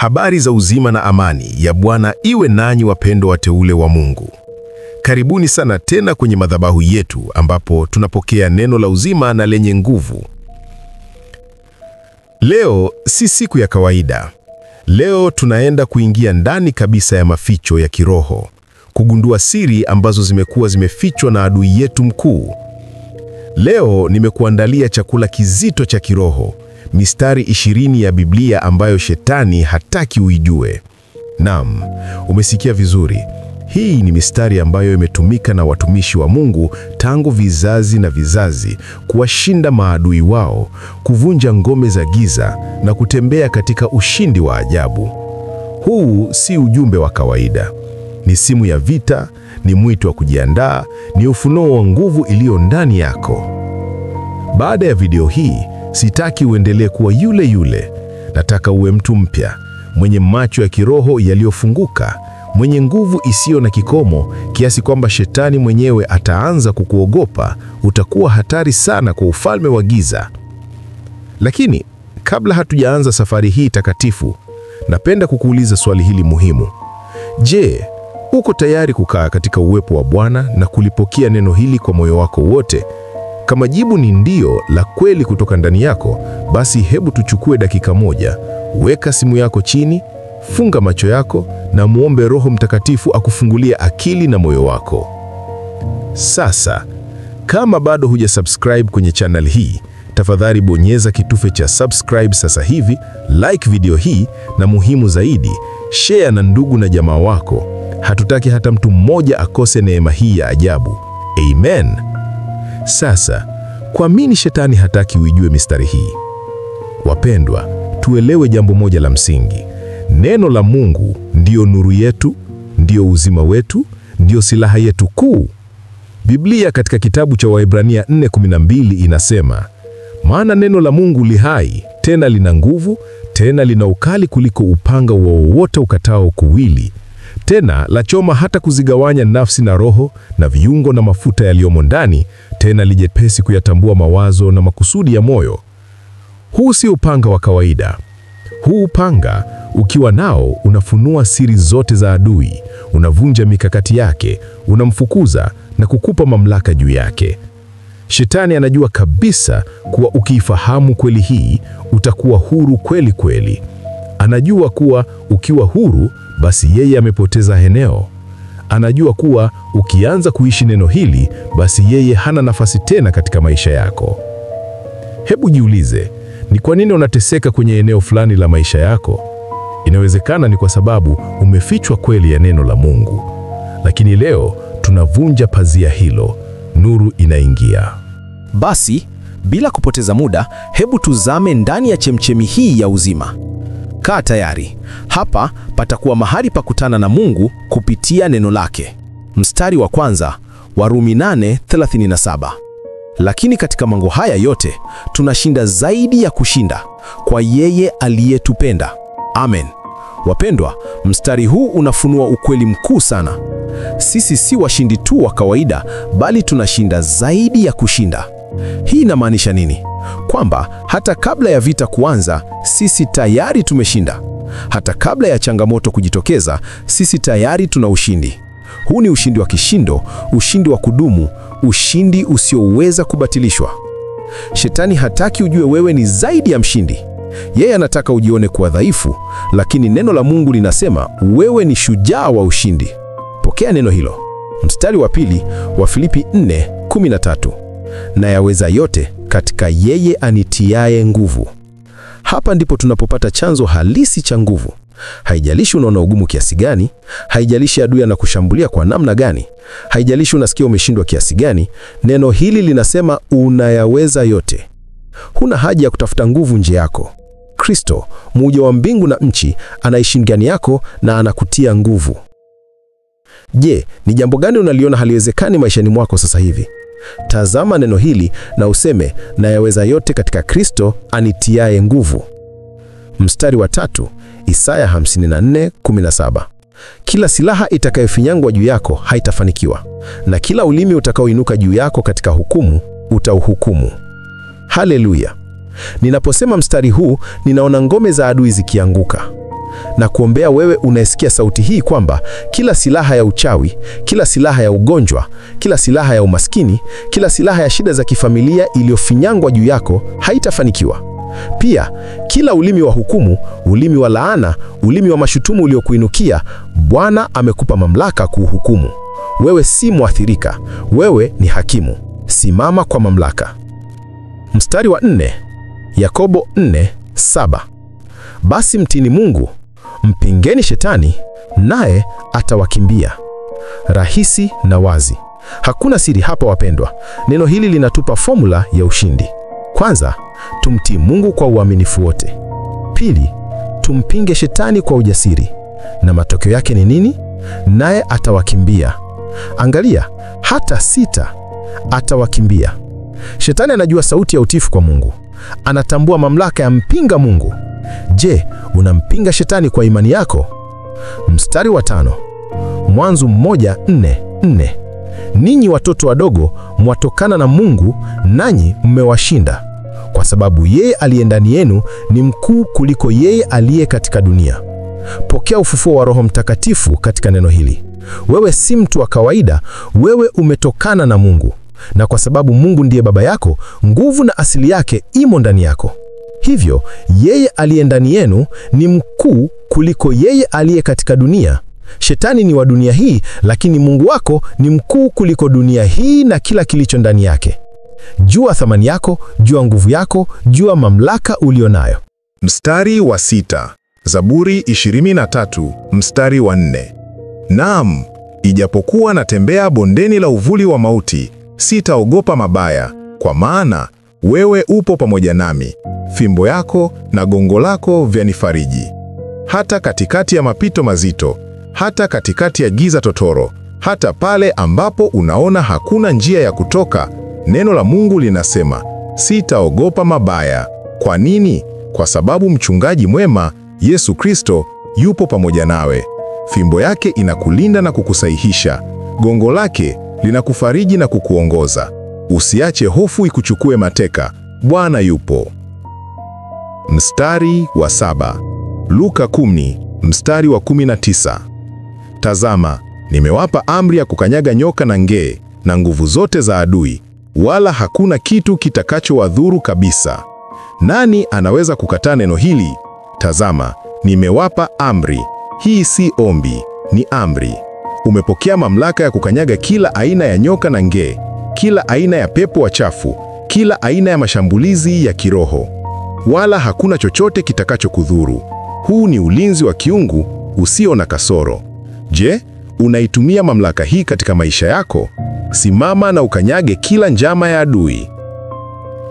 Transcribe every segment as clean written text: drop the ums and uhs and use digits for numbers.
Habari za uzima na amani ya Bwana iwe nanyi, wapendwa wateule wa Mungu. Karibuni sana tena kwenye madhabahu yetu ambapo tunapokea neno la uzima na lenye nguvu. Leo si siku ya kawaida. Leo tunaenda kuingia ndani kabisa ya maficho ya kiroho, kugundua siri ambazo zimekuwa zimefichwa na adui yetu mkuu. Leo nimekuandalia chakula kizito cha kiroho, mistari 20 ya Biblia ambayo shetani hataki uijue. Naam, umesikia vizuri. Hii ni mistari ambayo imetumika na watumishi wa Mungu tangu vizazi na vizazi kuwashinda maadui wao, kuvunja ngome za giza na kutembea katika ushindi wa ajabu. Huu si ujumbe wa kawaida. Ni simu ya vita, ni mwito wa kujiandaa, ni ufunuo wa nguvu iliyo ndani yako. Baada ya video hii, sitaki uendelee kuwa yule yule. Nataka uwe mtu mpya, mwenye macho ya kiroho yaliyofunguka, mwenye nguvu isiyo na kikomo, kiasi kwamba shetani mwenyewe ataanza kukuogopa. Utakuwa hatari sana kwa ufalme wa giza. Lakini kabla hatujaanza safari hii takatifu, napenda kukuuliza swali hili muhimu. Je, uko tayari kukaa katika uwepo wa Bwana na kulipokea neno hili kwa moyo wako wote? Kama jibu ni ndio, la kweli kutoka ndani yako, basi hebu tuchukue dakika moja. Weka simu yako chini, funga macho yako na muombe Roho Mtakatifu akufungulie akili na moyo wako. Sasa, kama bado hujasubscribe kwenye channel hii, tafadhali bonyeza kitufe cha subscribe sasa hivi, like video hii na muhimu zaidi, share na ndugu na jamaa wako. Hatutaki hata mtu mmoja akose neema hii ya ajabu. Amen. Sasa, kwa nini shetani hataki uijue mistari hii? Wapendwa, tuelewe jambo moja la msingi. Neno la Mungu ndiyo nuru yetu, ndiyo uzima wetu, ndiyo silaha yetu kuu. Biblia katika kitabu cha Waebrania 4:12 inasema, maana neno la Mungu li hai, tena lina nguvu, tena lina ukali kuliko upanga wowote ukatao kuwili, tena lachoma hata kuzigawanya nafsi na roho na viungo na mafuta yaliyomo ndani, tena lijepesi kuyatambua mawazo na makusudi ya moyo. Huu si upanga wa kawaida. Huu upanga ukiwa nao unafunua siri zote za adui, unavunja mikakati yake, unamfukuza na kukupa mamlaka juu yake. Shetani anajua kabisa kuwa ukiifahamu kweli hii, utakuwa huru kweli kweli. Anajua kuwa ukiwa huru, basi yeye amepoteza eneo. Anajua kuwa ukianza kuishi neno hili, basi yeye hana nafasi tena katika maisha yako. Hebu jiulize, ni kwa nini unateseka kwenye eneo fulani la maisha yako? Inawezekana ni kwa sababu umefichwa kweli ya neno la Mungu. Lakini leo tunavunja pazia hilo, nuru inaingia. Basi, bila kupoteza muda, hebu tuzame ndani ya chemchemi hii ya uzima. Kaa tayari. Hapa patakuwa mahali pa kutana na Mungu kupitia neno lake. Mstari wa kwanza, Warumi 8:37. Lakini katika mambo haya yote, tunashinda zaidi ya kushinda kwa yeye aliyetupenda. Amen. Wapendwa, mstari huu unafunua ukweli mkuu sana. Sisi si washindi tu wa kawaida, bali tunashinda zaidi ya kushinda. Hii inamaanisha nini? Kwamba hata kabla ya vita kuanza, sisi tayari tumeshinda. Hata kabla ya changamoto kujitokeza, sisi tayari tuna ushindi. Huu ni ushindi wa kishindo, ushindi wa kudumu, ushindi usioweza kubatilishwa. Shetani hataki ujue wewe ni zaidi ya mshindi. Yeye anataka ujione kuwa dhaifu, lakini neno la Mungu linasema wewe ni shujaa wa ushindi. Pokea neno hilo. Mstari wa pili wa Filipi 4:13. Na yaweza yote katika yeye anitiaye nguvu. Hapa ndipo tunapopata chanzo halisi cha nguvu. Haijalishi unaona ugumu kiasi gani, haijalishi adui anakushambulia kwa namna gani, haijalishi unasikia umeshindwa kiasi gani, neno hili linasema unayaweza yote. Huna haja ya kutafuta nguvu nje yako. Kristo, muumba wa mbingu na nchi, anaishi ndani yako na anakutia nguvu. Je, ni jambo gani unaliona haliwezekani maishani mwako sasa hivi? Tazama neno hili na useme, nayaweza yote katika Kristo anitiaye nguvu. Mstari wa 3, Isaya 54:17. Kila silaha itakayofinyangwa juu yako haitafanikiwa, na kila ulimi utakaoinuka juu yako katika hukumu utauhukumu. Haleluya! Ninaposema mstari huu, ninaona ngome za adui zikianguka. na kuombea wewe unayesikia sauti hii kwamba kila silaha ya uchawi, kila silaha ya ugonjwa, kila silaha ya umaskini, kila silaha ya shida za kifamilia iliyofinyangwa juu yako haitafanikiwa. Pia kila ulimi wa hukumu, ulimi wa laana, ulimi wa mashutumu uliokuinukia, Bwana amekupa mamlaka kuuhukumu. Wewe si mwathirika, wewe ni hakimu. Simama kwa mamlaka. Mstari wa 4, Yakobo 4:7. Basi mtini Mungu, mpingeni shetani, naye atawakimbia. Rahisi na wazi. Hakuna siri hapa wapendwa. Neno hili linatupa formula ya ushindi. Kwanza, tumtii Mungu kwa uaminifu wote. Pili, tumpinge shetani kwa ujasiri. Na matokeo yake ni nini? Naye atawakimbia. Angalia, hata sita atawakimbia. Shetani anajua sauti ya utiifu kwa Mungu. Anatambua mamlaka ya mpinga Mungu. Je, unampinga shetani kwa imani yako? Mstari wa 5, Mwanzo 1:4. Ninyi watoto wadogo mwatokana na Mungu, nanyi mmewashinda, kwa sababu yeye aliye ndani yenu ni mkuu kuliko yeye aliye katika dunia. Pokea ufufuo wa Roho Mtakatifu katika neno hili. Wewe si mtu wa kawaida, wewe umetokana na Mungu. Na kwa sababu Mungu ndiye baba yako, nguvu na asili yake imo ndani yako. Hivyo, yeye aliye ndani yenu ni mkuu kuliko yeye aliye katika dunia. Shetani ni wa dunia hii, lakini Mungu wako ni mkuu kuliko dunia hii na kila kilicho ndani yake. Jua thamani yako, jua nguvu yako, jua mamlaka ulionayo. Mstari wa 6, Zaburi 23, mstari wa 4. Naam, ijapokuwa natembea bondeni la uvuli wa mauti, sitaogopa mabaya, kwa maana wewe upo pamoja nami. Fimbo yako na gongo lako vyanifariji. Hata katikati ya mapito mazito, hata katikati ya giza totoro, hata pale ambapo unaona hakuna njia ya kutoka, neno la Mungu linasema, sitaogopa mabaya. Kwa nini? Kwa sababu mchungaji mwema, Yesu Kristo, yupo pamoja nawe. Fimbo yake inakulinda na kukusahihisha. Gongo lake linakufariji na kukuongoza. Usiache hofu ikuchukue mateka. Bwana yupo. Mstari wa 7, Luka 10, mstari wa 19. Tazama, nimewapa amri ya kukanyaga nyoka na nge na nguvu zote za adui, wala hakuna kitu kitakachowadhuru kabisa. Nani anaweza kukataa neno hili? Tazama, nimewapa amri. Hii si ombi, ni amri. Umepokea mamlaka ya kukanyaga kila aina ya nyoka na nge, kila aina ya pepo wachafu, kila aina ya mashambulizi ya kiroho. Wala hakuna chochote kitakachokudhuru. Huu ni ulinzi wa kiungu usio na kasoro. Je, unaitumia mamlaka hii katika maisha yako? Simama na ukanyage kila njama ya adui.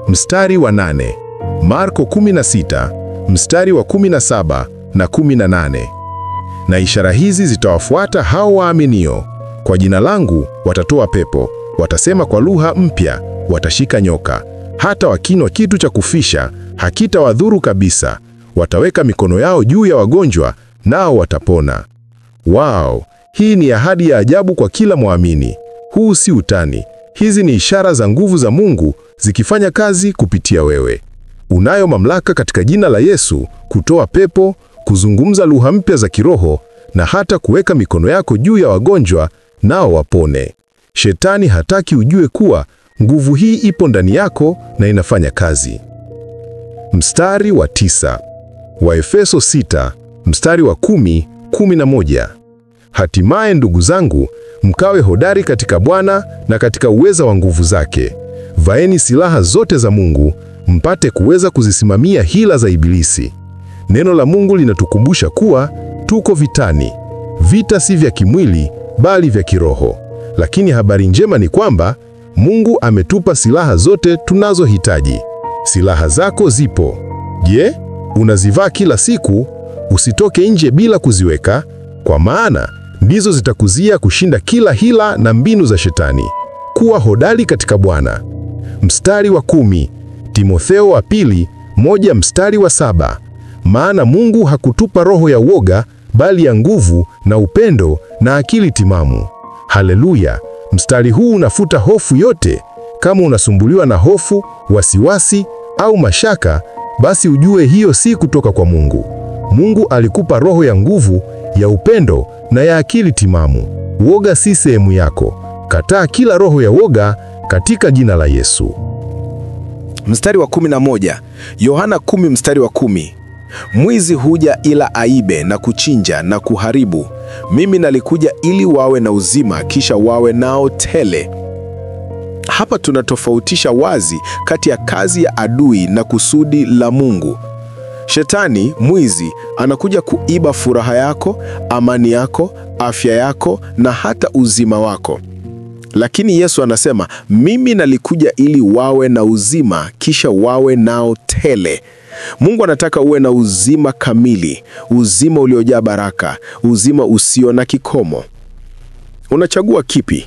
Mstari wa 8, Marko 16, mstari wa 17 na 18. Na ishara hizi zitawafuata hao waaminio. Kwa jina langu watatoa pepo, watasema kwa lugha mpya, watashika nyoka. Hata wakinywa kitu cha kufisha, hakitawadhuru kabisa. Wataweka mikono yao juu ya wagonjwa, nao watapona. Wow, hii ni ahadi ya ajabu kwa kila mwamini. Huu si utani. Hizi ni ishara za nguvu za Mungu zikifanya kazi kupitia wewe. Unayo mamlaka katika jina la Yesu kutoa pepo, kuzungumza lugha mpya za kiroho na hata kuweka mikono yako juu ya wagonjwa nao wapone. Shetani hataki ujue kuwa nguvu hii ipo ndani yako na inafanya kazi. Mstari wa 9, Waefeso 6, mstari wa 10-11. Hatimaye ndugu zangu, mkawe hodari katika Bwana na katika uweza wa nguvu zake. Vaeni silaha zote za Mungu, mpate kuweza kuzisimamia hila za Ibilisi. Neno la Mungu linatukumbusha kuwa tuko vitani. Vita si vya kimwili, bali vya kiroho. Lakini habari njema ni kwamba Mungu ametupa silaha zote tunazohitaji. Silaha zako zipo. Je, unazivaa kila siku? Usitoke nje bila kuziweka, kwa maana ndizo zitakuzia kushinda kila hila na mbinu za shetani. Kuwa hodari katika Bwana. Mstari wa 10, Timotheo wa pili 1 mstari wa 7. Maana Mungu hakutupa roho ya uoga, bali ya nguvu na upendo na akili timamu. Haleluya! Mstari huu unafuta hofu yote. Kama unasumbuliwa na hofu, wasiwasi au mashaka, basi ujue hiyo si kutoka kwa Mungu. Mungu alikupa roho ya nguvu, ya upendo na ya akili timamu. Woga si sehemu yako. Kataa kila roho ya woga katika jina la Yesu. Mstari wa 11, Yohana 10 mstari wa 10. Mwizi huja ila aibe na kuchinja na kuharibu. Mimi nalikuja ili wawe na uzima, kisha wawe nao tele. Hapa tunatofautisha wazi kati ya kazi ya adui na kusudi la Mungu. Shetani, mwizi, anakuja kuiba furaha yako, amani yako, afya yako na hata uzima wako. Lakini Yesu anasema, mimi nalikuja ili wawe na uzima, kisha wawe nao tele. Mungu anataka uwe na uzima kamili, uzima uliojaa baraka, uzima usio na kikomo. Unachagua kipi?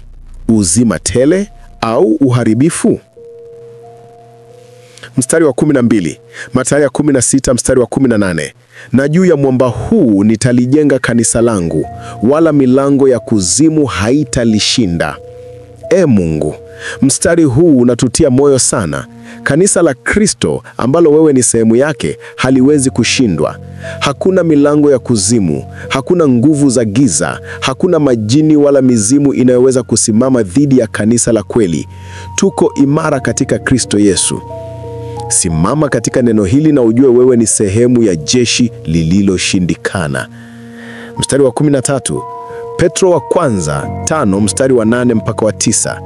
Uzima tele au uharibifu? Mstari wa 12, Mathayo 16 mstari wa 18. Na juu ya mwamba huu nitalijenga kanisa langu, wala milango ya kuzimu haitalishinda. Mungu, mstari huu unatutia moyo sana. Kanisa la Kristo ambalo wewe ni sehemu yake haliwezi kushindwa. Hakuna milango ya kuzimu, hakuna nguvu za giza, hakuna majini wala mizimu inayoweza kusimama dhidi ya kanisa la kweli. Tuko imara katika Kristo Yesu. Simama katika neno hili na ujue wewe ni sehemu ya jeshi lililoshindikana. Mstari wa 13, Petro wa kwanza 5 mstari wa 8 mpaka wa 9.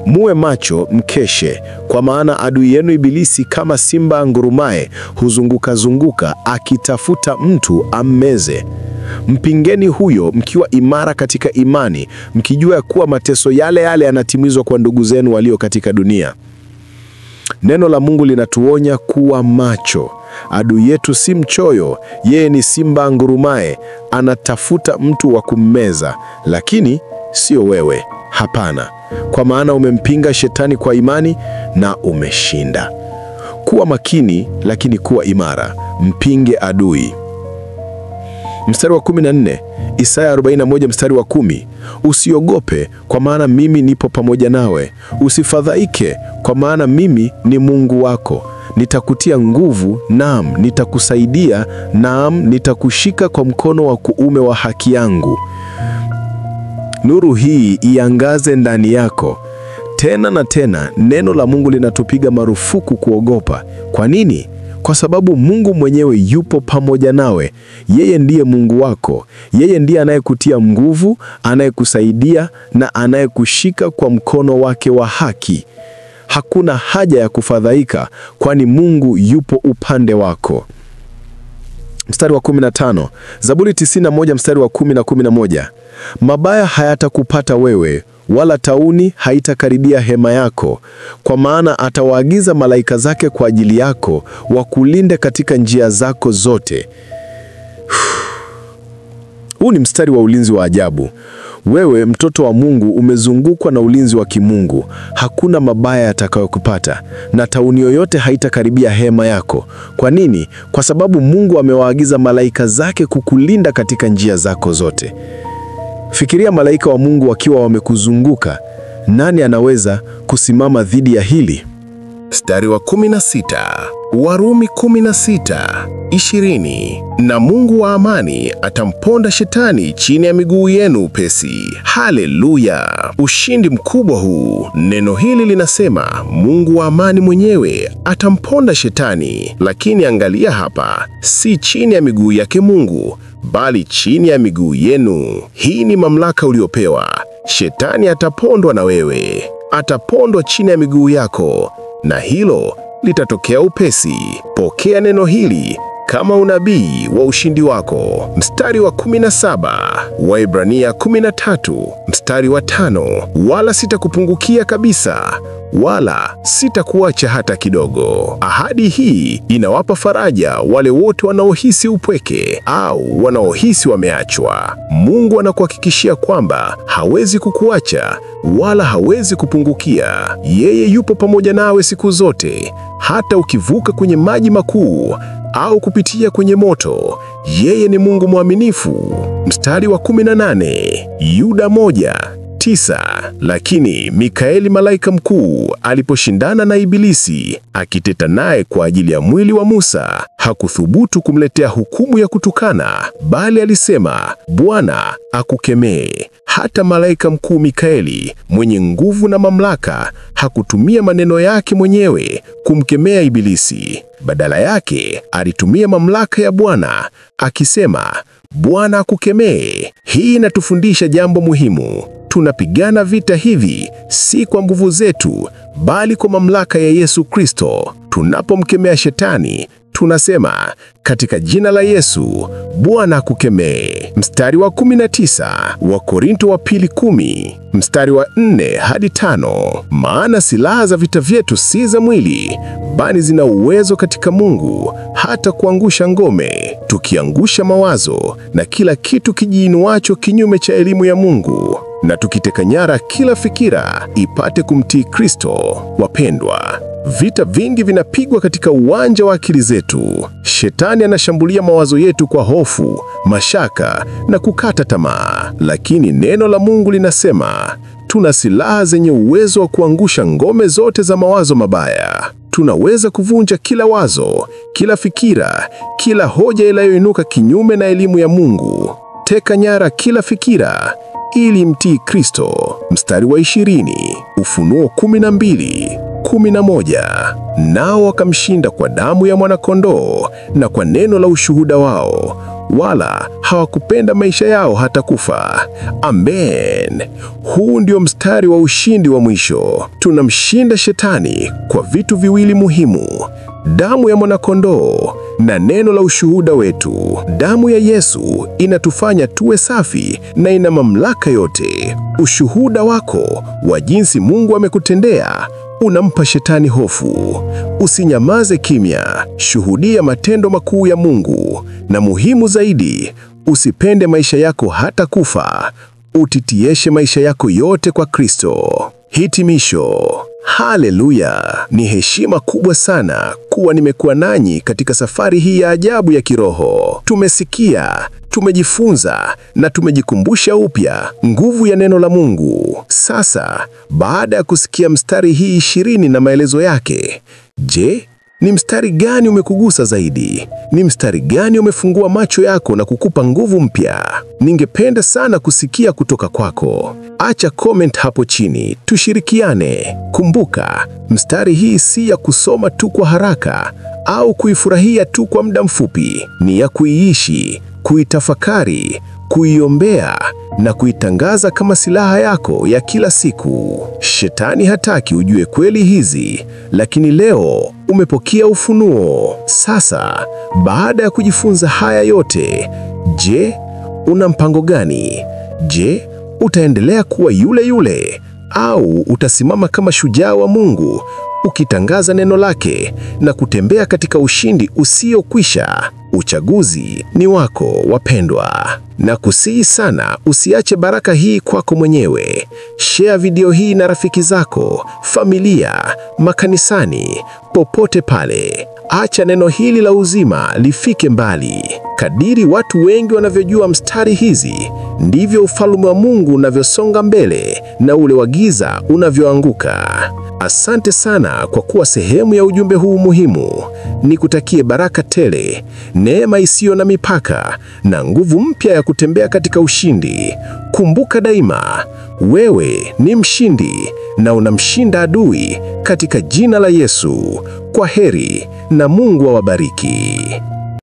Muwe macho mkeshe, kwa maana adui yenu Ibilisi kama simba angurumaye huzunguka akitafuta mtu ammeze. Mpingeni huyo mkiwa imara katika imani, mkijua kuwa mateso yale yanatimizwa kwa ndugu zenu walio katika dunia. Neno la Mungu linatuonya kuwa macho. Adui yetu si mchoyo, yeye ni simba angurumaye, anatafuta mtu wa kummeza, lakini sio wewe. Hapana, kwa maana umempinga shetani kwa imani na umeshinda. Kuwa makini, lakini kuwa imara. Mpinge adui. Mstari wa 14, Isaya 41 mstari wa 10. Usiogope, kwa maana mimi nipo pamoja nawe. Usifadhaike, kwa maana mimi ni Mungu wako. Nitakutia nguvu, naam, nitakusaidia, naam, nitakushika kwa mkono wa kuume wa haki yangu. Nuru hii iangaze ndani yako. Tena na tena, neno la Mungu linatupiga marufuku kuogopa. Kwa nini? Kwa sababu Mungu mwenyewe yupo pamoja nawe. Yeye ndiye Mungu wako. Yeye ndiye anayekutia nguvu, anayekusaidia na anayekushika kwa mkono wake wa haki. Hakuna haja ya kufadhaika, kwani Mungu yupo upande wako. Mstari wa 15, Zaburi 91 mstari wa 10 na 11. Mabaya hayatakupata wewe, wala tauni haitakaribia hema yako, kwa maana atawaagiza malaika zake kwa ajili yako, wakulinde katika njia zako zote. Huu ni mstari wa ulinzi wa ajabu. Wewe mtoto wa Mungu umezungukwa na ulinzi wa kimungu. Hakuna mabaya yatakayokupata na tauni yoyote haitakaribia hema yako. Kwa nini? Kwa sababu Mungu amewaagiza malaika zake kukulinda katika njia zako zote. Fikiria malaika wa Mungu wakiwa wamekuzunguka. Nani anaweza kusimama dhidi ya hili? Mstari wa 16, Warumi 16:20. Na Mungu wa amani atamponda shetani chini ya miguu yenu upesi. Haleluya! Ushindi mkubwa huu. Neno hili linasema Mungu wa amani mwenyewe atamponda shetani. Lakini angalia hapa, si chini ya miguu yake Mungu, bali chini ya miguu yenu. Hii ni mamlaka uliopewa. Shetani atapondwa na wewe. Atapondwa chini ya miguu yako. Na hilo litatokea upesi. Pokea neno hili kama unabii wa ushindi wako. Mstari wa 17, Waebrania 13 mstari wa 5. Wala sitakupungukia kabisa, wala sitakuacha hata kidogo. Ahadi hii inawapa faraja wale wote wanaohisi upweke au wanaohisi wameachwa. Mungu anakuhakikishia kwamba hawezi kukuacha wala hawezi kupungukia. Yeye yupo pamoja nawe siku zote, hata ukivuka kwenye maji makuu au kupitia kwenye moto. Yeye ni Mungu mwaminifu. Mstari wa 18, Yuda 1:9. Lakini Mikaeli malaika mkuu aliposhindana na Ibilisi akiteta naye kwa ajili ya mwili wa Musa, Hakuthubutu kumletea hukumu ya kutukana, bali alisema, Bwana akukemee. Hata malaika mkuu Mikaeli, mwenye nguvu na mamlaka, hakutumia maneno yake mwenyewe kumkemea Ibilisi. Badala yake, alitumia mamlaka ya Bwana, akisema, Bwana akukemee. Hii inatufundisha jambo muhimu. Tunapigana vita hivi si kwa nguvu zetu, bali kwa mamlaka ya Yesu Kristo. Tunapomkemea Shetani, tunasema, katika jina la Yesu, Bwana akukemee. Mstari wa 19 wa Korinto wa pili 10, mstari wa 4 hadi 5. Maana silaha za vita vyetu si za mwili, bali zina uwezo katika Mungu hata kuangusha ngome, tukiangusha mawazo na kila kitu kijiinuacho kinyume cha elimu ya Mungu, na tukiteka nyara kila fikira ipate kumtii Kristo. Wapendwa, vita vingi vinapigwa katika uwanja wa akili zetu. Shetani anashambulia mawazo yetu kwa hofu, mashaka na kukata tamaa. Lakini neno la Mungu linasema, tuna silaha zenye uwezo wa kuangusha ngome zote za mawazo mabaya. Tunaweza kuvunja kila wazo, kila fikira, kila hoja inayoinuka kinyume na elimu ya Mungu. Teka nyara kila fikira ili mtii Kristo. Mstari wa 20, Ufunuo 12:11. Nao wakamshinda kwa damu ya mwana-kondoo na kwa neno la ushuhuda wao, wala hawakupenda maisha yao hata kufa. Amen. Huu ndio mstari wa ushindi wa mwisho. Tunamshinda Shetani kwa vitu viwili muhimu: damu ya mwana-kondoo na neno la ushuhuda wetu. Damu ya Yesu inatufanya tuwe safi na ina mamlaka yote. Ushuhuda wako wa jinsi Mungu amekutendea unampa Shetani hofu. Usinyamaze kimya, shuhudia matendo makuu ya Mungu, na muhimu zaidi, usipende maisha yako hata kufa. Utitieshe maisha yako yote kwa Kristo. Hitimisho. Haleluya! Ni heshima kubwa sana kuwa nimekuwa nanyi katika safari hii ya ajabu ya kiroho. Tumesikia, tumejifunza na tumejikumbusha upya nguvu ya neno la Mungu. Sasa, baada ya kusikia mstari hii 20 na maelezo yake, je, ni mstari gani umekugusa zaidi? Ni mstari gani umefungua macho yako na kukupa nguvu mpya? Ningependa sana kusikia kutoka kwako. Acha comment hapo chini, tushirikiane. Kumbuka, mstari hii si ya kusoma tu kwa haraka au kuifurahia tu kwa muda mfupi. Ni ya kuiishi, kuitafakari, kuiombea na kuitangaza kama silaha yako ya kila siku. Shetani hataki ujue kweli hizi, lakini leo umepokea ufunuo. Sasa, baada ya kujifunza haya yote, je, una mpango gani? Je, utaendelea kuwa yule yule au utasimama kama shujaa wa Mungu ukitangaza neno lake na kutembea katika ushindi usiokwisha? Uchaguzi ni wako, wapendwa. Na kusihi sana usiache baraka hii kwako mwenyewe. Share video hii na rafiki zako, familia, makanisani, popote pale. Acha neno hili la uzima lifike mbali. Kadiri watu wengi wanavyojua mstari hizi, ndivyo ufalme wa Mungu unavyosonga mbele na ule wa giza unavyoanguka. Asante sana kwa kuwa sehemu ya ujumbe huu muhimu. Nikutakie baraka tele, neema isiyo na mipaka na nguvu mpya ya kutembea katika ushindi. Kumbuka daima, wewe ni mshindi na unamshinda adui katika jina la Yesu. Kwa heri na Mungu awabariki.